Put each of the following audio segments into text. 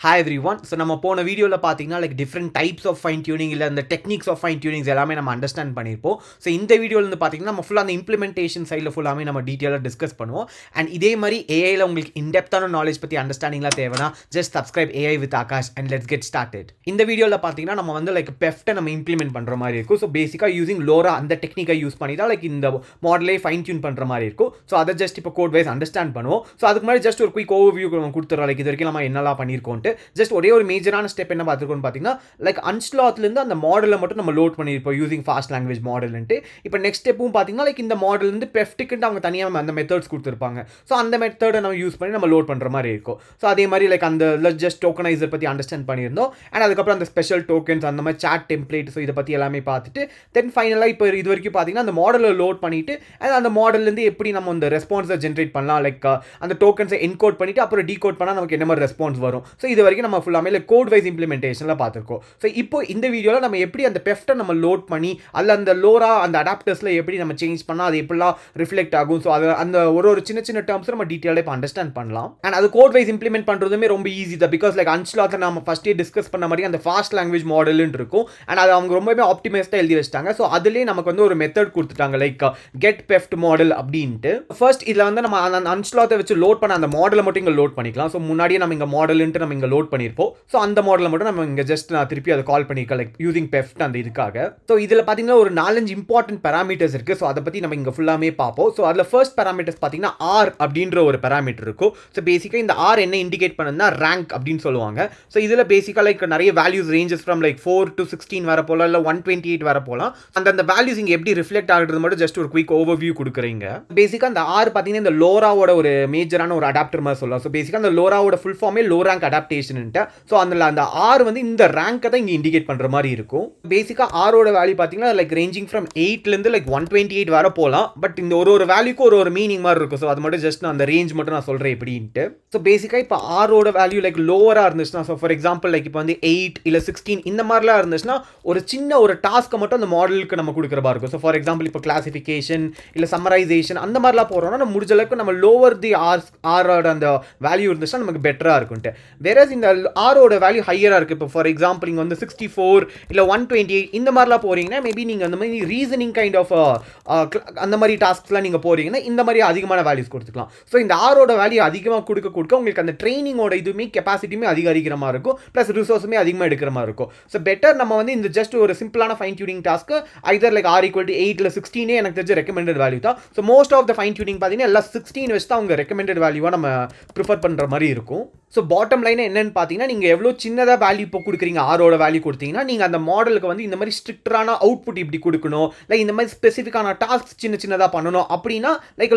Hi every one. So நம்ம போன வீடியோவில் பார்த்தீங்கன்னா different types of fine tuning இல்லை அந்த டெக்னிக்ஸ் ஆஃப் ஃபைன் டியூனிங்ஸ் எல்லாமே நம்ம அண்டர்ஸ்டாண்ட் பண்ணியிருப்போம். ஸோ இந்த வீடியோவில் பார்த்தீங்கன்னா நம்ம ஃபுல்லாக அந்த இம்ப்ளிமெண்டேஷன் சைடில் ஃபுல்லாமே நம்ம டீட்டெயிலாக டிஸ்கஸ் பண்ணுவோம். அண்ட் இதே மாதிரி ஏஐயில் உங்களுக்கு இன்டெப்த்தான நாலேஜ் பற்றி அண்டர்ஸ்டாண்டிங்லாம் தேவைன்னா just subscribe AI with Akash and let's get started. இந்த வீடியோவில் பார்த்தீங்கன்னா நம்ம வந்து பெஃப்ட்டை நம்ம இம்ப்ளிமெண்ட் பண்ணுற மாதிரி இருக்கும். ஸோ பேசிக்காக யூசிங் லோரா அந்த டெக்னிக்கை யூஸ் பண்ணி தான் இந்த மாடலே ஃபைன் டியூன் பண்ணுற மாதிரி இருக்கும். ஸோ அதை ஜஸ்ட் இப்போ கோட் வைஸ் அண்டர்ஸ்டாண்ட் பண்ணுவோம். ஸோ அதுக்கு மாதிரி ஜஸ்ட் ஒரு குயிக் ஓவர்வியூ கொடுத்துறோம். இது வரைக்கும் நம்ம என்னெல்லாம் பண்ணியிருக்கோன்ட்டு ஜஸ்ட் ஒரே ஒரு மேஜரான ஸ்டெப் என்ன பார்த்துருக்கோம்னு பார்த்தீங்கன்னா அன்ஸ்லாத்லேருந்து அந்த மாடலை மட்டும் நம்ம லோட் பண்ணியிருப்போம் யூசிங் ஃபாஸ்ட் லாங்குவேஜ் மாடல்ன்ட்டு. இப்போ நெக்ஸ்ட் ஸ்டெப்பும் பார்த்தீங்கன்னா இந்த மாடல்லேருந்து பெஃப்ட்டுக்குன்ட்டு அவங்க தனியாக அந்த மெத்தட்ஸ் கொடுத்துருப்பாங்க. ஸோ அந்த மெத்தடை நம்ம யூஸ் பண்ணி நம்ம லோட் பண்ணுற மாதிரி இருக்கும். ஸோ அதே மாதிரி அந்த ஜஸ்ட் டோக்கனைசர் பற்றி அண்டர்ஸ்டாண்ட் பண்ணியிருந்தோம். அண்ட் அதுக்கப்புறம் அந்த ஸ்பெஷல் டோக்கன்ஸ் அந்த மாதிரி சாட் டெம்ப்ளேட் ஸோ இதை பற்றி எல்லாமே பார்த்துட்டு தென் ஃபைனலாக இப்போ இது வரைக்கும் பார்த்தீங்கன்னா அந்த மாடலை லோட் பண்ணிவிட்டு அந்த மாடல்லேருந்து எப்படி நம்ம அந்த ரெஸ்பான்ஸை ஜென்ரேட் பண்ணலாம் அந்த டோக்கன்ஸை என்கோட் பண்ணிவிட்டு அப்புறம் டீகோட் பண்ணால் நமக்கு என்ன மாதிரி ரெஸ்பான்ஸ் வரும். ஸோ இது வரைக்கும் நம்ம ஃபுல்லாமே கோட் வைஸ் இம்ப்ளிமெண்டேஷனில் பார்த்துருக்கோம். ஸோ இப்போ இந்த வீடியோவில் நம்ம எப்படி அந்த பெஃப்ட்டை நம்ம லோட் பண்ணி அதில் அந்த லோரா அந்த அடாப்டர்ஸில் எப்படி நம்ம சேஞ்ச் பண்ணால் அது எப்படிலாம் ரிஃப்ளெக்ட் ஆகும். ஸோ அது அந்த ஒரு சின்ன சின்ன டேர்ம்ஸ் நம்ம டீட்டெயிலாக இப்போ அண்டர்ஸ்டாண்ட் பண்ணலாம். அண்ட் அது கோட் வைஸ் இம்ப்ளிமெண்ட் பண்ணுறதுமே ரொம்ப ஈஸி தான். பிகாஸ் அன்ஸ்லாத்தை நம்ம ஃபஸ்ட்டே டிஸ்கஸ் பண்ண மாதிரி அந்த ஃபாஸ்ட் லாங்குவேஜ் மாடல்னு இருக்கும். அண்ட் அது அவங்க ரொம்பவே ஆப்டிமைஸ்டாக எழுதி வச்சிட்டாங்க. ஸோ அதுலேயே நமக்கு வந்து ஒரு மெத்தட் கொடுத்துட்டாங்க கெட் பெஃப்ட் மாடல் அப்படின்ட்டு. ஃபர்ஸ்ட் இதில் வந்து நம்ம அந்த அன்ஸ்லாத்தை வச்சு லோட் பண்ண அந்த மாடலை மட்டும் இங்கே லோட் பண்ணிக்கலாம். ஸோ முன்னாடியே நம்ம இங்கே மாடல்ன்ட்டு நம்ம இங்கே லோட் பண்ணியிருப்போம். ஸோ அந்த மாடலை மட்டும் நம்ம இங்கே ஜஸ்ட் நான் திருப்பி அதை கால் பண்ணிக்கலாம் யூசிங் பெஃப்ட் அந்த இதுக்காக. ஸோ இதில் பார்த்தீங்கன்னா ஒரு 4-5 இம்பார்ட்டன்ட் பேராமீட்டர்ஸ் இருக்குது. ஸோ அதை பற்றி நம்ம இங்கே ஃபுல்லாமே பார்ப்போம். ஸோ அதில் ஃபர்ஸ்ட் பேராமீட்டர்ஸ் பார்த்தீங்கன்னா ஆர் அப்படின்ற ஒரு பேராமீட்டர் இருக்கும். ஸோ பேசிக்காக இந்த ஆர் என்ன இண்டிகேட் பண்ணுன்னா ரேங்க் அப்படின்னு சொல்லுவாங்க. ஸோ இதில் பேசிக்காக நிறைய வேல்யூஸ் ரேஞ்சஸ் ஃப்ரம் 4 to 16 வர போகலாம், இல்லை 128 வர போகலாம். அந்த வேல்யூஸ் இங்கே எப்படி ரிஃப்ளெக்ட் ஆகுறது மட்டும் ஜஸ்ட் ஒரு குயிக் ஓவர்வியூ கொடுக்குறீங்க. பேசிக்காக அந்த ஆர் பார்த்தீங்கன்னா இந்த லோராவோட ஒரு மேஜரான ஒரு அடாப்டர் மாதிரி சொல்லலாம். ஸோ பேசிக்காக அந்த லோராவோட ஃபுல் ஃபார்மே லோ ரேங்க் அடாப்டேஷன்ட்டு. ஸோ அந்த ஆர் வந்து இந்த ரேங்கை தான் இங்கே இண்டிகேட் பண்ணுற மாதிரி இருக்கும். பேசிக்காக ஆரோட வேல்யூ பார்த்தீங்கன்னா ரேஞ்சிங் ஃப்ரம் 8லேருந்து 128 வர போகலாம். பட் இந்த ஒரு வேல்யூக்கு ஒரு மீனிங் மாதிரி இருக்கும். ஸோ அது மட்டும் ஜஸ்ட் நான் அந்த ரேஞ்ச் மட்டும் நான் சொல்கிறேன் எப்படின்ட்டு. ஸோ பேசிக்காக இப்போ ஆரோட வேல்யூ லோவராக இருந்துச்சுன்னா, ஸோ ஃபார் எக்ஸாம்பிள் இப்போ வந்து 8 இல்லை 16 இந்த மாதிரிலாம் இருந்துச்சுன்னா ஒரு சின்ன ஒரு டாஸ்க்கை மட்டும் அந்த மாடலுக்கு நம்ம கொடுக்குற மாதிரி இருக்கும். ஸோ ஃபார் எக்ஸாம்பிள் இப்போ கிளாசிஃபிகேஷன் இல்லை சம்மரைசேஷன் அந்த மாதிரிலாம் போகிறோம்னா நம்ம முடிஞ்ச அளவுக்கு நம்ம லோவர் தி ஆரோட அந்த வேல்யூ இருந்துச்சுன்னா நமக்கு பெட்டராக இருக்கும்ட்டு. வேற இந்த ஆரோட வேல்யூ ஹையராக இருக்குது. இப்போ ஃபார் எக்ஸாம்பிள் இங்கே வந்து 64 இல்லை 128 இந்த மாதிரிலாம் போகிறீங்கன்னா மேபி நீங்கள் அந்த மாதிரி ரீசனிங் கைண்ட் ஆஃப் அந்த மாதிரி டாஸ்க்லாம் நீங்கள் போகிறீங்கன்னா இந்த மாதிரி அதிகமான வேல்யூஸ் கொடுத்துக்கலாம். ஸோ இந்த ஆரோட வேல்யூ அதிகமாக கொடுக்க உங்களுக்கு அந்த ட்ரைனிங்கோட இதுவுமே கெப்பாசிட்டியுமே அதிகரிக்கிற மாதிரி இருக்கும். ப்ளஸ் ரிசோர்ஸுமே அதிகமாக எடுக்கிற மாதிரி இருக்கும். ஸோ பெட்டர் நம்ம வந்து இந்த ஜஸ்ட் ஒரு சிம்பிளான ஃபைன் டியூனிங் டாஸ்க்கு ஐதர் ஆர் ஈக்குவல் டு 8 இல்லை 16 எனக்கு தெரிஞ்ச ரெக்கமெண்டட் வேல்யூ தான். So most of the fine tuning பார்த்தீங்கன்னா எல்லாம் 16 வச்சு தான் அவங்க ரெக்கமெண்டட் வேல்யூவாக நம்ம ப்ரிஃபர் பண்ணுற மாதிரி இருக்கும். ஸோ பாட்டம் லைன் என்னன்னு பார்த்தீங்கன்னா நீங்கள் எவ்வளோ சின்னதாக வேல்யூ இப்போ கொடுக்குறீங்க ஆரோட வேல்யூ கொடுத்தீங்கன்னா நீங்கள் அந்த மாடலுக்கு வந்து இந்த மாதிரி ஸ்ட்ரிக்டான அவுட்புட் இப்படி கொடுக்கணும், இந்த மாதிரி ஸ்பெசிஃபிக்கான டாஸ்க் சின்னதாக பண்ணணும் அப்படின்னா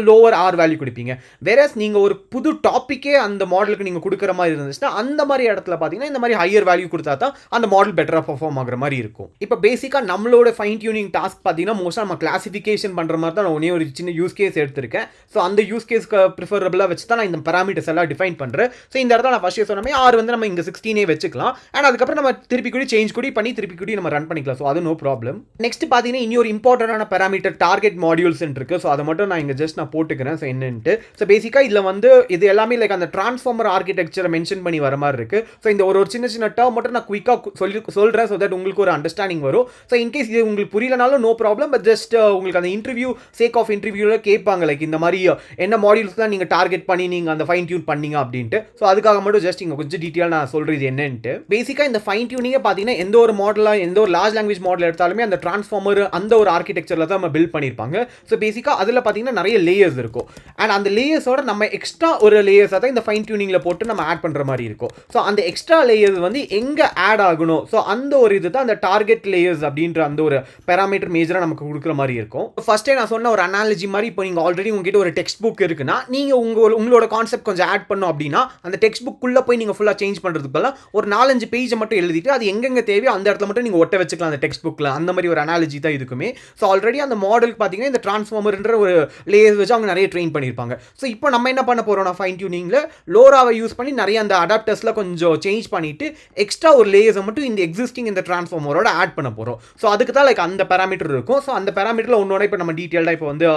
லோவர் ஆர் வேல்யூ கொடுப்பீங்க. வேறஸ் நீங்கள் ஒரு புது டாப்பிக்கே அந்த மாடலுக்கு நீங்கள் கொடுக்குற மாதிரி இருந்துச்சுன்னா அந்த மாதிரி இடத்துல பார்த்தீங்கன்னா இந்த மாதிரி ஹையர் வேல்யூ கொடுத்தா தான் அந்த மாடல் பெட்டராக பர்ஃபார்ம் ஆகிற மாதிரி இருக்கும். இப்போ பேசிக்காக நம்மளோட ஃபைன் டியூனிங் டாஸ்க் பார்த்தீங்கன்னா மோஸ்ட்டாக நம்ம கிளாசிஃபிகேஷன் பண்ணுற மாதிரி தான் நான் ஒரே ஒரு சின்ன யூஸ் கேஸ் எடுத்திருக்கேன். ஸோ அந்த யூஸ் கேஸ்க்கு ப்ரிஃபரபிளாக வச்சு தான் நான் இந்த பேராமீட்டர்ஸ் எல்லாம் டிஃபைன் பண்ணுறேன். ஸோ இந்த இடத்துல நான் ஃபர்ஸ்ட் சொன்ன ஆர் வந்து நம்ம இங்கே 16 வச்சுக்கலாம். அண்ட் அதுக்கப்புறம் நம்ம திருப்பி கூட சேஞ்ச் பண்ணி திருப்பி கூட நம்ம ரன் பண்ணிக்கலாம். ஸோ அது நோ ப்ராப்ளம். நெக்ஸ்ட் பார்த்தீங்கன்னா இன்னொரு இம்பார்ட்டன்டான பேராமீட்டர் டார்கெட் மாடியூல்ஸ் இருக்கு. ஸோ அதை மட்டும் நான் இங்கே ஜஸ்ட் நான் போட்டுக்கிறேன். ஸோ என்னன்ட்டு ஸோ பேசிக்காக இதில் வந்து இது எல்லாமே அந்த டிரான்ஸ்ஃபார்மர் ஆர்கிடெக்சரை மென்ஷன் பண்ணி வர மாதிரி இருக்கு. ஸோ இந்த ஒரு சின்ன டேர்ம் மட்டும் நான் குயிக்காக சொல்கிறேன். ஸோ தட் உங்களுக்கு ஒரு அண்டர்ஸ்டாண்டிங் வரும். ஸோ இன்கேஸ் இது உங்களுக்கு புரியலனாலும் நோ ப்ராப்ளம். பட் ஜஸ்ட் உங்களுக்கு அந்த இன்டர்வியூ சேக் ஆஃப் இன்டர்வியூவில் கேட்பாங்க இந்த மாதிரி என்ன மாடியூல்ஸ் தான் நீங்கள் டார்கெட் பண்ணி நீங்கள் அந்த ஃபைன் டியூன் பண்ணீங்க அப்படின்ட்டு. ஸோ அதுக்காக மட்டும் ஜஸ்ட் இங்கே கொஞ்சம் டீட்டெயில் நான் சொல்கிறது என்னன்ட்டு. பேசிக்காக இந்த ஃபைன் டியூனிங்கே பார்த்தீங்கன்னா எந்த ஒரு மாடலாக எந்த ஒரு லார்ஜ் லாங்குவேஜ் மாடல் எடுத்தாலுமே அந்த டிரான்ஸ்ஃபார்மர் அந்த ஒரு ஆர்கிடெக்சரில் தான் நம்ம பில்ட் பண்ணியிருப்பாங்க. ஸோ பேசிக்காக அதில் பார்த்தீங்கன்னா நிறைய லேயர்ஸ் இருக்கும். அண்ட் அந்த லேயர்ஸோட நம்ம எக்ஸ்ட்ரா ஒரு லேயர்ஸாக தான் இந்த ஃபைன் டியூனிங்கில் போட்டு நம்ம ஆட் பண்ணுற மாதிரி இருக்கும். ஸோ அந்த எக்ஸ்ட்ரா லேயர்ஸ் வந்து எங்கே ஆட் ஆகணும், ஸோ அந்த ஒரு இது தான் அந்த டார்கெட் லேயர்ஸ் அப்படின்ற அந்த ஒரு பேராமீட்டர் மேஜராக நமக்கு கொடுக்குற மாதிரி இருக்கும். ஃபர்ஸ்டே நான் சொன்ன ஒரு அனாலஜி மாதிரி இப்போ நீங்கள் ஆல்ரெடி உங்ககிட்ட ஒரு டெக்ஸ்ட் புக் இருக்குன்னா நீங்கள் உங்களோட கான்செப்ட் கொஞ்சம் ஆட் பண்ணணும் அப்படின்னா அந்த டெக்ஸ்ட் புக்குள்ளே போய் நீங்கள் ஃபுல்லாக சேஞ்ச் பண்ணுறதுக்கு பதிலாக ஒரு 4-5 பேஜை மட்டும் எழுதிட்டு அது எங்கெங்கே தேவையோ அந்த இடத்துல மட்டும் நீங்கள் ஒட்ட வச்சுக்கலாம் அந்த டெக்ஸ்ட் புக்கில். அந்த மாதிரி ஒரு அனாலஜி தான் இதுக்குமே. ஸோ ஆல்ரெடி அந்த மாடலுக்கு பார்த்தீங்கன்னா இந்த டிரான்ஸ்ஃபார்மர்ன்ற ஒரு லேயர்ஸ் வச்சு அவங்க நிறைய ட்ரெயின் பண்ணியிருப்பாங்க. ஸோ இப்போ நம்ம என்ன பண்ண போகிறோம்னா ஃபைன் டியூனிங்கில் லோராவை யூஸ் பண்ணி நிறைய அந்த அடாப்டர்ஸில் கொஞ்சம் சேஞ்ச் பண்ணிட்டு எக்ஸ்ட்ரா ஒரு லேயர்ஸை மட்டும் இந்த எக்ஸிஸ்டிங் இந்த டிரான்ஸ்ஃபார்மரோட ஆட் பண்ண போகிறோம். ஸோ அதுக்கு தான் அந்த பேராமீட்டர் இருக்கும். ஸோ அந்த பேராமீட்டரில் ஒன்னோட இப்போ நம்ம டீட்டெயில்டாக இப்போ வந்து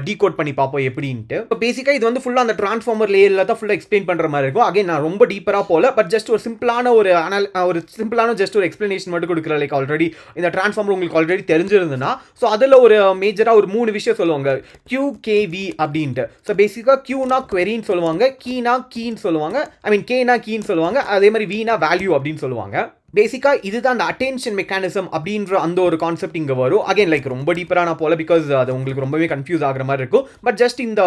டீகோட் பண்ணி பார்ப்போம் எப்படின்ட்டு. இப்போ பேசிக்காக இது வந்து ஃபுல்லாக அந்த டிரான்ஸ்ஃபார்மர் லேயரில் தான் ஃபுல்லாக எக்ஸ்பிளைன் பண்ணுற மாதிரி இருக்கும். அகைன் நான் ரொம்ப டீப்பராக டீப்பராக போல, பட் ஜஸ்ட் ஒரு சிம்பிளான ஜஸ்ட் ஒரு எக்ஸ்பிளனேஷன் மட்டும் கொடுக்குற. லைக் ஆல்ரெடி இந்த டிரான்ஸ்ஃபார்மர் உங்களுக்கு ஆல்ரெடி தெரிஞ்சிருந்ததுன்னா, ஸோ அதில் ஒரு மேஜராக ஒரு 3 விஷயம் சொல்லுவாங்க, QKV அப்படின்ட்டு. ஸோ பேசிக்காக Qனா queryன்னு சொல்லுவாங்க, கீனா கீன்னு சொல்லுவாங்க, கேனா கீன்னு சொல்லுவாங்க, அதே மாதிரி வீனா வேல்யூ அப்படின்னு சொல்லுவாங்க. பேசிக்காக இதுதான் அந்த அட்டென்ஷன் மெக்கானிசம் அப்படின்ற அந்த ஒரு கான்செப்ட் இங்கே வரும். அகைன் லைக் ரொம்ப டீப்பராக நான் போல, பிகாஸ் அது உங்களுக்கு ரொம்பவே கன்ஃபியூஸ் ஆகிற மாதிரி இருக்கும். பட் ஜஸ்ட் இந்த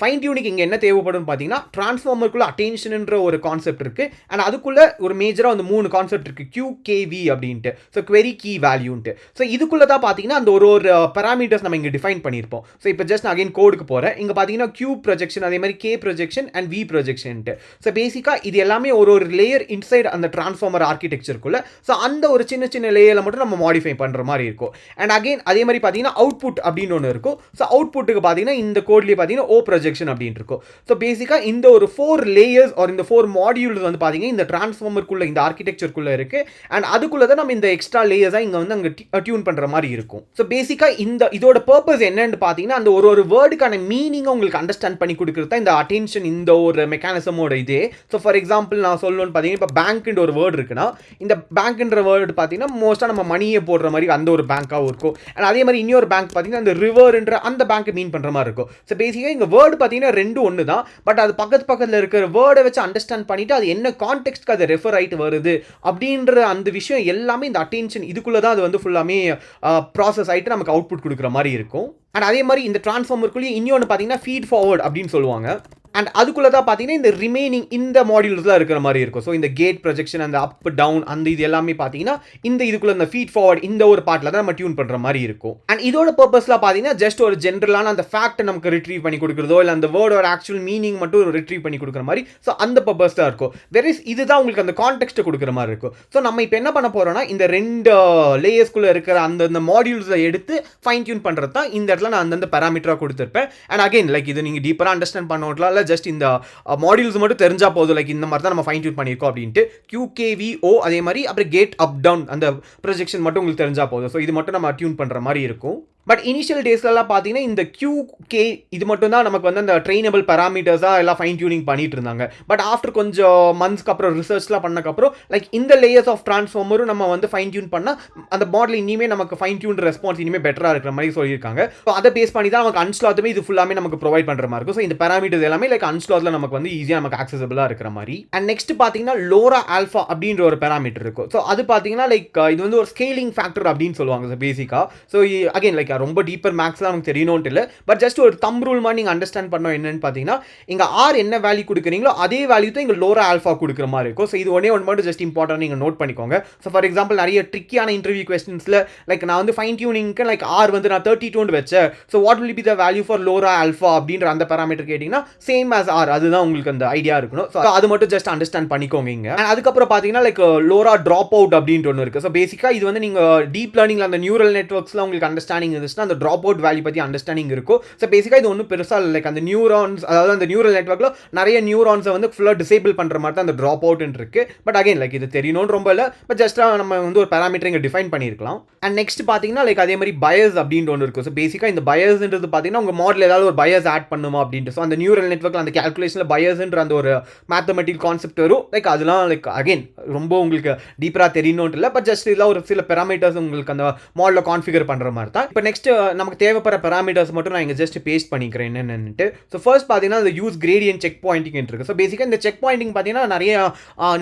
ஃபைன் டியூனிங் இங்கே என்ன தேவைப்படும் பார்த்தீங்கன்னா, டிரான்ஸ்ஃபார்மருக்குள்ள அட்டென்ஷன்ன்ற ஒரு கான்செப்ட் இருக்குது. அண்ட் அதுக்குள்ள ஒரு மேஜராக அந்த 3 கான்செப்ட் இருக்குது, QKV அப்படின்ட்டு. So query key வேல்யூன்ட்டு. ஸோ இதுக்குள்ளே தான் பார்த்தீங்கன்னா அந்த ஒரு பேராமீட்டர்ஸ் நம்ம இங்கே டிஃபைன் பண்ணியிருப்போம். ஸோ இப்போ ஜஸ்ட் அகைன் கோடுக்கு போகிறேன். இங்கே பார்த்தீங்கன்னா Q ப்ரொஜெக்ஷன், அதே மாதிரி K ப்ரொஜெக்ஷன் அண்ட் V ப்ரொஜெக்ஷன்ட்டு. ஸோ பேசிக்காக இது எல்லாமே ஒரு லேயர் இன்சைட் அந்த டிரான்ஸ்ஃபார்மர் ஆர்கிடெக்சர். ஸோ அந்த ஒரு சின்ன லேயரில் மட்டும் நம்ம மாடிஃபை பண்ணுற மாதிரி இருக்கும். அண்ட் அகைன் அதே மாதிரி பார்த்தீங்கன்னா அவுட்புட் அப்படின்னு ஒன்று இருக்கும். ஸோ அவுட்புட்டுக்கு பார்த்தீங்கன்னா இந்த கோட்லேயே பார்த்தீங்கன்னா O ப்ரொஜெக்ஷன் அப்படின்னு இருக்கும். ஸோ பேசிக்காக இந்த ஒரு 4 லேயர்ஸ் ஒரு இந்த 4 மாடியூல்ஸ் வந்து பார்த்தீங்கன்னா இந்த டிரான்ஸ்ஃபார்மருக்குள்ள இந்த ஆர்கிடெக்சருக்குள்ள இருக்கு. அண்ட் அதுக்குள்ள தான் நம்ம இந்த எக்ஸ்ட்ரா லேயர்ஸாக இங்கே வந்து அங்கே டியூன் பண்ணுற மாதிரி இருக்கும். ஸோ பேசிக்காக இதோட பர்பஸ் என்னன்னு பார்த்தீங்கன்னா, அந்த ஒரு வேர்டுக்கான மீனிங்கை உங்களுக்கு அண்டர்ஸ்டாண்ட் பண்ணி கொடுக்குறது தான் இந்த அட்டென்ஷன், இந்த ஒரு மெக்கானிசமோட இதே. ஸோ ஃபார் எக்ஸாம்பிள் நான் சொல்லணும்னு பார்த்தீங்கன்னா, இப்போ பேங்க்ன்ற ஒரு வேர்டு இருக்குன்னா, இந்த பேங்க்ன்ற வேர்டு பார்த்தீங்கன்னா மோஸ்ட்டாக நம்ம மணியை போடுற மாதிரி அந்த ஒரு பேங்காகவும் இருக்கும். அண்ட் அதே மாதிரி இன்னொரு பேங்க் பார்த்தீங்கன்னா அந்த ரிவர்ன்ற அந்த பேங்க் மீன் பண்ணுற மாதிரி இருக்கும். ஸோ பேசிக்காக இங்கே வேர்டு பார்த்தீங்கன்னா 2 ஒன்று தான். பட் அது பக்கத்தில் இருக்கிற வேர்டை வச்சு அண்டர்ஸ்டாண்ட் பண்ணிட்டு அது என்ன கான்டெக்ஸ்ட்க்கு அது ரெஃபர் ஆகிட்டு வருது அப்படின்ற அந்த விஷயம் எல்லாமே இந்த அட்டென்ஷன் இதுக்குள்ளே தான் அது வந்து ஃபுல்லாமே ப்ராசஸ் ஆகிட்டு நமக்கு அவுட்புட் கொடுக்குற மாதிரி இருக்கும். அண்ட் அதே மாதிரி இந்த டிரான்ஸ்ஃபார்மருக்குள்ளேயே இன்னொன்று பார்த்தீங்கன்னா ஃபீட் ஃபார்வர்ட் அப்படின்னு சொல்லுவாங்க. அண்ட் அதுக்குள்ளே தான் பார்த்தீங்கன்னா இந்த ரிமைனிங் இந்த மாடியூல்ஸ்லாம் இருக்கிற மாதிரி இருக்கும். ஸோ இந்த கேட் ப்ரொஜெக்ஷன், அந்த அப் டவுன், அந்த இது எல்லாமே பார்த்தீங்கன்னா இந்த இதுக்குள்ள இந்த ஃபீட் ஃபார்வர்ட் இந்த ஒரு பார்ட்டில் தான் நம்ம டியூன் பண்ணுற மாதிரி இருக்கும். அண்ட் இதோட பர்பஸ்லாம் பார்த்தீங்கன்னா ஜஸ்ட் ஒரு ஜென்ரலான அந்த ஃபேக்ட்டை நமக்கு ரிட்ரீவ் பண்ணி கொடுக்குறதோ, இல்லை அந்த வேர்டோட ஆக்சுவல் மீனிங் மட்டும் ரிட்ரீவ் பண்ணி கொடுக்குற மாதிரி. ஸோ அந்த பர்பஸ் தான் இருக்கும். வெரிஸ் இதுதான் உங்களுக்கு அந்த கான்டெக்ஸ்ட்டை கொடுக்குற மாதிரி இருக்கும். ஸோ நம்ம இப்போ என்ன பண்ண போகிறோம்னா, இந்த 2 லேயர்ஸ்குள்ளே இருக்கிற அந்த மாடியூல்ஸை எடுத்து ஃபைன் டியூன் பண்ணுறது தான் இந்த இடத்துல நான் அந்தந்த பேராமீட்டராக கொடுத்துருப்பேன். அண்ட் அகைன் லைக் இது நீங்கள் டீப்பராக அண்டர்ஸ்டாண்ட் பண்ணலாம், இல்லை ஜஸ்ட் இந்த மாடியூல்ஸ் மட்டும் தெரிஞ்சா போதும், லைக் இந்த மாதிரி தான் நம்ம ஃபைன் டியூன் பண்ணியிருக்கோம் அப்படின்ட்டு. QKVO அதே மாதிரி அப்புறம் கேட் அப் டவுன் அந்த ப்ரொஜெக்ஷன் மட்டும் உங்களுக்கு தெரிஞ்சா போதும். ஸோ இது மட்டும் நம்ம டியூன் பண்ணுற மாதிரி இருக்கும். பட் இனிஷியல் டேஸ்லலாம் பார்த்தீங்கன்னா இந்த QK இது மட்டும் தான் நமக்கு வந்து அந்த ட்ரெயினபிள் பேராமீட்டர்ஸாக எல்லாம் ஃபைன் டியூனிங் பண்ணிட்டு இருந்தாங்க. பட் ஆஃப்டர் கொஞ்சம் மந்த்ஸ்க்கு அப்புறம் ரிசர்ச்லாம் பண்ணக்கப்புறம் லைக் இந்த லேயர்ஸ் ஆஃப் ட்ரான்ஸ்ஃபார்மரும் நம்ம வந்து ஃபைன் டியூன் பண்ணால் அந்த மாடல் இனிமேல் நமக்கு ஃபைன் டியூன் ரெஸ்பான்ஸ் இனிமேல் பெட்டராக இருக்கிற மாதிரி சொல்லியிருக்காங்க. ஸோ அதை பேஸ் பண்ணி தான் நமக்கு அன்ஸ்லாத்துமே இது ஃபுல்லாமே நமக்கு ப்ரொவைட் பண்ணுற மாதிரி இருக்கும். ஸோ இந்த பேராமீட்டர்ஸ் எல்லாமே லைக் அன்ஸ்லாத்தில் நமக்கு வந்து ஈஸியாக நமக்கு ஆக்சசபிளாக இருக்கிற மாதிரி. அண்ட் நெக்ஸ்ட் பார்த்தீங்கன்னா லோரா ஆல்ஃபா அப்படின்ற ஒரு பேராமீட்டர் இருக்கும். ஸோ அது பார்த்தீங்கன்னா லைக் இது வந்து ஒரு ஸ்கேலிங் ஃபேக்டர் அப்படின்னு சொல்லுவாங்க. ஸோ பேசிக்காக ஸோ அகைன் லைக் ரொம்ப டீப்பர் மேக்ஸ்லாம் நமக்கு தெரியணும்னு இல்லை, பட் ஜஸ்ட் ஒரு தம் ரூல் மாதிரி நீங்கள் அண்டர்ஸ்டாண்ட் பண்ணோம். என்னன்னு பார்த்தீங்கன்னா, இங்கே ஆர் என்ன வேல்யூ கொடுக்குறீங்களோ அதே வேல்யூ தான் இங்கே லோரா ஆல்ஃபா கொடுக்குற மாதிரி இருக்கும். ஸோ இது ஒன்று மட்டும் ஜஸ்ட் இம்பார்ட்டன்ட் நீங்கள் நோட் பண்ணிக்கோங்க. ஸோ ஃபார் எக்ஸாம்பிள் நிறைய ட்ரிக்கியான இன்டர்வியூ கொஸ்டின்ஸில் லைக் நான் வந்து ஃபைன் டியூனிங்க்கு லைக் ஆர் வந்து நான் 32 வச்சேன், so what will be the value for Lola alpha அப்படின்ற அந்த பேராமீட்டர் கேட்டிங்கன்னா சேம் ஆஸ் ஆர், அதுதான் உங்களுக்கு அந்த ஐடியா இருக்கணும். ஸோ அது மட்டும் ஜஸ்ட் அண்டர்ஸ்டாண்ட் பண்ணிக்கோங்க இங்கே. அதுக்கப்புறம் பார்த்தீங்கன்னா லைக் லோரா ட்ராப் அவுட் அப்படின்ட்டு ஒன்று இருக்குது. ஸோ பேசிக்காக இது வந்து நீங்கள் டீப் லேர்னிங்கில் அந்த நியூரல் நெட்வொர்க்ஸில் உங்களுக்கு அண்டர்ஸ்டாண்டிங் இருந்துச்சுன்னா அந்த ட்ராப் அவுட் வேல்யூ பற்றி அண்டர்ஸ்டாண்டிங் இருக்கும். ஸோ பேசிக்காக இது ஒன்றும் பெருசாக லைக் அந்த நியூரான்ஸ், அதாவது அந்த நியூரல் நெட்வொர்க்கில் நிறைய நியூரான்ஸை வந்து ஃபுல்லாக டிசேபிள் பண்ணுற மாதிரி தான் அந்த ட்ராப் அவுட்னு இருக்கு. பட் அகைன் லைக் இது தெரியணும்னு ரொம்ப இல்லை, பட் ஜஸ்ட்டாக நம்ம வந்து ஒரு பேராமீட்டர் இங்கே டிஃபைன் பண்ணியிருக்கலாம். அண்ட் நெக்ஸ்ட் பார்த்தீங்கன்னா லைக் அதே மாதிரி பயஸ் அப்படின்ட்டு ஒன்று இருக்கும். ஸோ பேசிக்காக இந்த பயஸ்ன்றது பார்த்தீங்கன்னா உங்கள் மாடல் ஏதாவது ஒரு பயஸ் ஆட் பண்ணுமா அப்படின்ட்டு. ஸோ அந்த நியூரல் நெட்வொர்க்கில் அந்த கேல்குலேஷனில் பயஸ்ன்ற அந்த ஒரு மேத்தமெட்டிக்கல் கான்செப்ட் வரும். லைக் அதெல்லாம் லைக் அகைன் ரொம்ப உங்களுக்கு டீப்பராக தெரியணும்னு இல்லை, பட் ஜஸ்ட் இதெல்லாம் ஒரு சில பேராமீட்டர்ஸ் உங்களுக்கு அந்த மாடலில் கான்ஃபிகர் பண்ணுற மாதிரி தான். இப்போ நெக்ஸ்ட் நமக்கு தேவைப்படுற பேராமீட்டர்ஸ் மட்டும் நான் இங்கே ஜஸ்ட் பேஸ்ட் பண்ணிக்கிறேன் என்னென்னுட்டு. ஸோ ஃபர்ஸ்ட் பார்த்தீங்கன்னா அந்த யூஸ் கிரேடியன்ட் செக் பாயிண்டிங் இருக்குது. ஸோ பேசிக்காக இந்த செக் பாயிண்டிங் பார்த்தீங்கன்னா நிறைய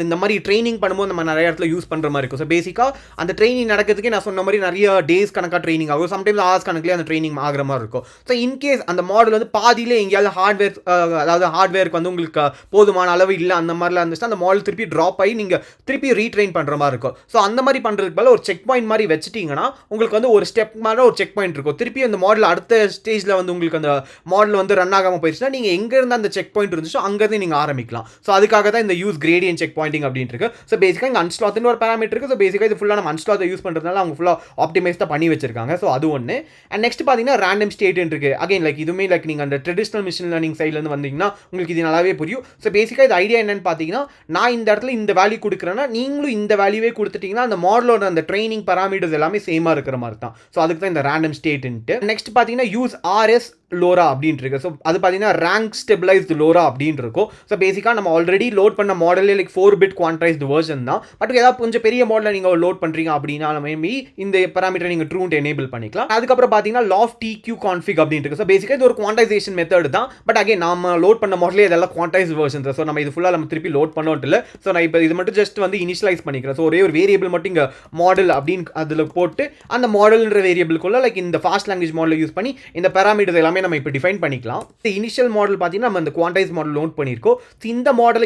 இந்த மாதிரி ட்ரைனிங் பண்ணும்போது நம்ம நிறைய இடத்துல யூஸ் பண்ணுற மாதிரி இருக்கும். ஸோ பேசிக்காக அந்த ட்ரைனிங் நடக்கிறதுக்கே நான் சொன்ன மாதிரி நிறைய டேஸ் கணக்காக ட்ரைனிங் ஆகும், சம்டைம்ஸ் ஹார்ஸ் கணக்கிலே அந்த ட்ரைனிங் ஆகிற மாதிரி இருக்கும். ஸோ இன்கேஸ் அந்த மாடல் வந்து பாதியிலே எங்கேயாவது ஹார்ட்வேர், அதாவது ஹார்ட்வேருக்கு வந்து உங்களுக்கு போதுமான அளவு இல்லை அந்த மாதிரிலாம் இருந்துச்சுன்னா அந்த மாடல் திருப்பி ட்ராப் ஆகி நீங்கள் திருப்பி ரீட்ரெயின் பண்ணுற மாதிரி இருக்கும். ஸோ அந்த மாதிரி பண்ணுறதுக்கு பதில் ஒரு செக் பாயிண்ட் மாதிரி வச்சுட்டிங்கன்னா உங்களுக்கு வந்து ஒரு ஸ்டெப் மாதிரி ஒரு செக் பாயிண்ட் இருக்கும். திருப்பி அந்த மாடல் அடுத்த ஸ்டேஜில் வந்து உங்களுக்கு அந்த மாடல் வந்து ரன் ஆகாமல் போயிடுச்சுன்னா நீங்கள் எங்கேருந்து அந்த செக் பாயிண்ட் இருந்துச்சோ அங்கேருந்து நீங்கள் ஆரம்பிக்கலாம். ஸோ அதுக்காக தான் இந்த யூஸ் கிரேடியன்ட் செக் பாயிண்டிங் அப்படின்ட்டு இருக்கு. ஸோ பேசிக்காக இங்கே அன்ஸ்லாத்னு ஒரு பேராமீட்டர் இருக்குது. ஸோ பேசிக்காக இது ஃபுல்லாக நம்ம அன்ஸ்லாத்தை யூஸ் பண்ணுறதுனால அவங்க ஃபுல்லாக ஆப்டிமைஸ் தான் பண்ணி வச்சிருக்காங்க. ஸோ அது ஒன்று. அண்ட் நெக்ஸ்ட் பார்த்தீங்கன்னா ரேண்டம் ஸ்டேட் இருக்கு. அகைன் லைக் இதுவுமே லைக் நீங்கள் அந்த ட்ரெடிஷனல் மிஷின் லேர்னிங் சைட்லேருந்து வந்தீங்கன்னா உங்களுக்கு இது நல்லாவே புரியும். ஸோ பேசிக்காக இது ஐடியா என்னன்னு பார்த்தீங்கன்னா, நான் இந்த இடத்துல இந்த வேல்யூ கொடுக்குறேன்னா நீங்களும் இந்த வேல்யூவே கொடுத்துட்டீங்கன்னா அந்த மாடலோட அந்த ட்ரைனிங் பேராமீட்டர்ஸ் எல்லாமே சேமாக இருக்கிற மாதிரி தான். ஸோ அதுக்கு தான் இந்த ரேண்டம் கரண்ட் ஸ்டேட்ன்ட்டு. நெக்ஸ்ட் பார்த்தீங்கன்னா யூஸ் ஆர்எஸ் லோரா அப்படின்ட்டு இருக்கு. ஸோ அது பார்த்தீங்கன்னா ரேங்க் ஸ்டெபிளைஸ்டு லோரா அப்படின்னு இருக்கும். ஸோ பேசிக்காக நம்ம ஆல்ரெடி லோட் பண்ண மாடலே லைக் 4-bit குவான்டைஸ்டு வெர்ஷன் தான். பட் ஏதாவது கொஞ்சம் பெரிய மாடலில் நீங்கள் லோட் பண்ணுறீங்க அப்படின்னா மேபி இந்த பேராமீட்டர் நீங்கள் ட்ரூன்ட் எனேபிள் பண்ணிக்கலாம். அதுக்கப்புறம் பார்த்தீங்கன்னா லாஃப் டிக்யூ கான்ஃபிக் அப்படின்னு இருக்கு. ஸோ பேசிக்காக இது ஒரு குவான்டைசேஷன் மெத்தட் தான். பட் அகைன் நம்ம லோட் பண்ண மாடலே இதெல்லாம் குவான்டைஸ் வெர்ஷன். ஸோ நம்ம இது ஃபுல்லாக நம்ம திருப்பி லோட் பண்ணோம் இல்லை. ஸோ நான் இப்போ இது மட்டும் ஜஸ்ட் வந்து இனிஷியலைஸ் பண்ணிக்கிறேன். ஸோ ஒரே ஒரு வேரியபிள் மட்டும் இங்கே மாடல் அப்படின்னு அதில் போட்டு அந்த மாடல்ன்ற வேரியபிள்குள்ள லைக் இந்த ஃபாஸ்ட் லாங்குவேஜ் மாடலை யூஸ் பண்ணி இந்த பேராமீட்டர்ஸ் எல்லாமே நம்ம இப்போ டிஃபைன் பண்ணிக்கலாம். இனிஷியல் மாடல் பார்த்தீங்கன்னா நம்ம இந்த குவான்டைஸ் மாடல் லோட் பண்ணியிருக்கோம். இந்த மாடல்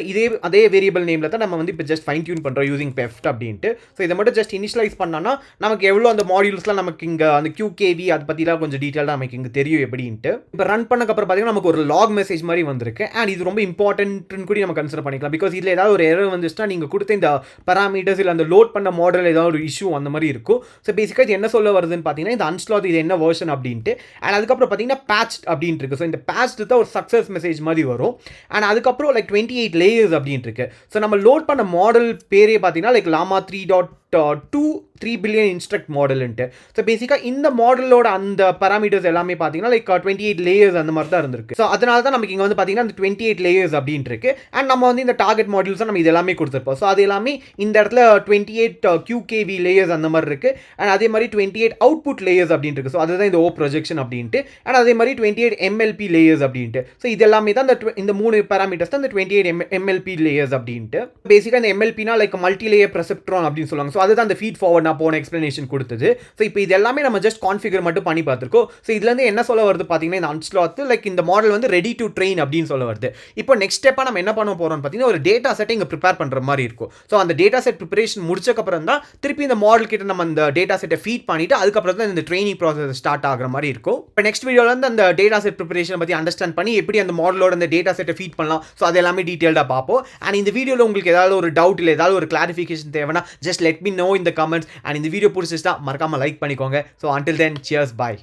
அதே வேரியபிள் நேமில் தான் நம்ம வந்து இப்போ ஜஸ்ட் ஃபைன் டியூன் பண்ணுறோம் யூசிங் பெஃப்ட் அப்படின்ட்டு. ஸோ இதை மட்டும் ஜஸ்ட் இனிஷியலைஸ் பண்ணோன்னா நமக்கு எவ்வளோ அந்த மாடியூல்ஸ்லாம் நமக்கு இங்கே அந்த QKV அதை பற்றிலாம் கொஞ்சம் டீட்டெயிலாக நமக்கு இங்கே தெரியும் எப்படின்ட்டு. இப்போ ரன் பண்ணக்கப்புறம் பார்த்தீங்கன்னா நமக்கு ஒரு லாக் மெசேஜ் மாதிரி வந்திருக்கு. அண்ட் இது ரொம்ப இம்பார்ட்டன்ட்னு கூட நம்ம கன்சிடர் பண்ணிக்கலாம். பிகாஸ் இதில் ஏதாவது ஒரு எரர் வந்துச்சுன்னா நீங்கள் கொடுத்த இந்த பராமீட்டர்ஸ் இல்லை அந்த லோட் பண்ண மாடல் ஏதாவது ஒரு இஷ்யூ அந்த மாதிரி இருக்கும். ஸோ பேசிக்காக இது என்ன சொல்ல வருதுன்னு பார்த்தீங்கன்னா இந்த அன்ஸ்லாத் இது என்ன வெர்ஷன் அப்படின்ட்டு. அண்ட் அதுக்கப்புறம் பார்த்தீங்கன்னா பேட்ச் அப்படின்ட்டு இருக்கு. ஸோ இந்த பேட்ச் தான் ஒரு சக்ஸஸ் மெசேஜ் மாதிரி வரும். அண்ட் அதுக்கப்புறம் லைக் 28 லேயர்ஸ் அப்படின்ட்டு இருக்கு. ஸோ நம்ம லோட் பண்ண மாடல் பேரே பார்த்தீங்கன்னா லைக் llama 3 பில்லியன் இன்ஸ்ட்ரக்ட் மாடல்ன்ட்டு. ஸோ பேசிக்காக இந்த மாடலோட அந்த பேராமீட்டர்ஸ் எல்லாமே பார்த்தீங்கன்னா லைக் 28 லேயர்ஸ் அந்த மாதிரி தான் இருந்திருக்கு. ஸோ அதனால தான் நமக்கு இங்கே வந்து பார்த்தீங்கன்னா அந்த 28 லேயர்ஸ் அப்படின்ட்டு இருக்கு. அண்ட் நம்ம வந்து இந்த டார்கெட் மாடல்ஸ் நம்ம இது எல்லாமே கொடுத்துருப்போம். ஸோ அது எல்லாமே இந்த இடத்துல 28 QKV லேயர்ஸ் அந்த மாதிரி இருக்கு. அண்ட் அதே மாதிரி 28 அவுட்புட் லேயர்ஸ் அப்படின்ட்டு இருக்கு. ஸோ அதுதான் இந்த ப்ரொஜெக்ஷன் அப்படின்ட்டு. அண்ட் அதே மாதிரி 28 MLP லேயர்ஸ் அப்படின்ட்டு. ஸோ இது எல்லாமே தான் இந்த 3 பேராமீட்டர்ஸ் தான் இந்த 28 MLP லேயர்ஸ் அப்படின்ட்டு. பேசிக்காக இந்த MLPனா லைக் மல்டி லேயர் பெர்செப்ட்ரான் அப்படின்னு சொல்லுவாங்க. ஸோ அதுதான் அந்த ஃபீட் ஃபார்வர்ட் நான் போன எக்ஸ்பிளனேஷன் கொடுத்தது. ஸோ இப்போ இது எல்லாமே நம்ம ஜஸ்ட் கான்ஃபிகர் மட்டும் பண்ணி பார்த்துருக்கோம். ஸோ இதுலேருந்து என்ன சொல்ல வருது பார்த்தீங்கன்னா இந்த அன்ஸ்லாத் லைக் இந்த மாடல் வந்து ரெடி டு ட்ரெயின் அப்படின்னு சொல்ல வருது. இப்போ நெக்ஸ்ட் ஸ்டெப்பாக நம்ம என்ன பண்ண போகிறோம்னு பார்த்தீங்கன்னா ஒரு டேட்டா செட்டை இங்கே ப்ரிப்பேர் பண்ணுற மாதிரி இருக்கும். ஸோ அந்த டேட்டா செட் ப்ரிப்பரேஷன் முடிச்சக்கப்புறம் தான் திருப்பி இந்த மாடல் கிட்ட நம்ம அந்த டேட்டா செட்டை ஃபீட் பண்ணிட்டு அதுக்கப்புறம் தான் இந்த ட்ரைனிங் ப்ராசஸ் ஸ்டார்ட் ஆகிற மாதிரி இருக்கும். இப்போ நெக்ஸ்ட் வீடியோவில் வந்து அந்த டேட்டா செட் ப்ரிப்பரேஷன் பற்றி அண்டர்ஸ்டாண்ட் பண்ணி எப்படி அந்த மாடலோட அந்த டேட்டா செட்டை ஃபீட் பண்ணலாம். ஸோ அது எல்லாமே டீட்டெயில்டாக பார்ப்போம். அண்ட் இந்த வீடியோவில் உங்களுக்கு ஏதாவது ஒரு டவுட் இல்லை ஏதாவது ஒரு கிளாரிஃபிகேஷன் தேவைன்னா ஜஸ்ட் லெட் மீ நோ இந்த கமெண்ட்ஸ். அண்ட் இந்த வீடியோ பிடிச்சிச்சுன்னா மறக்காம லைக் பண்ணிக்கோங்க. So until then cheers, bye.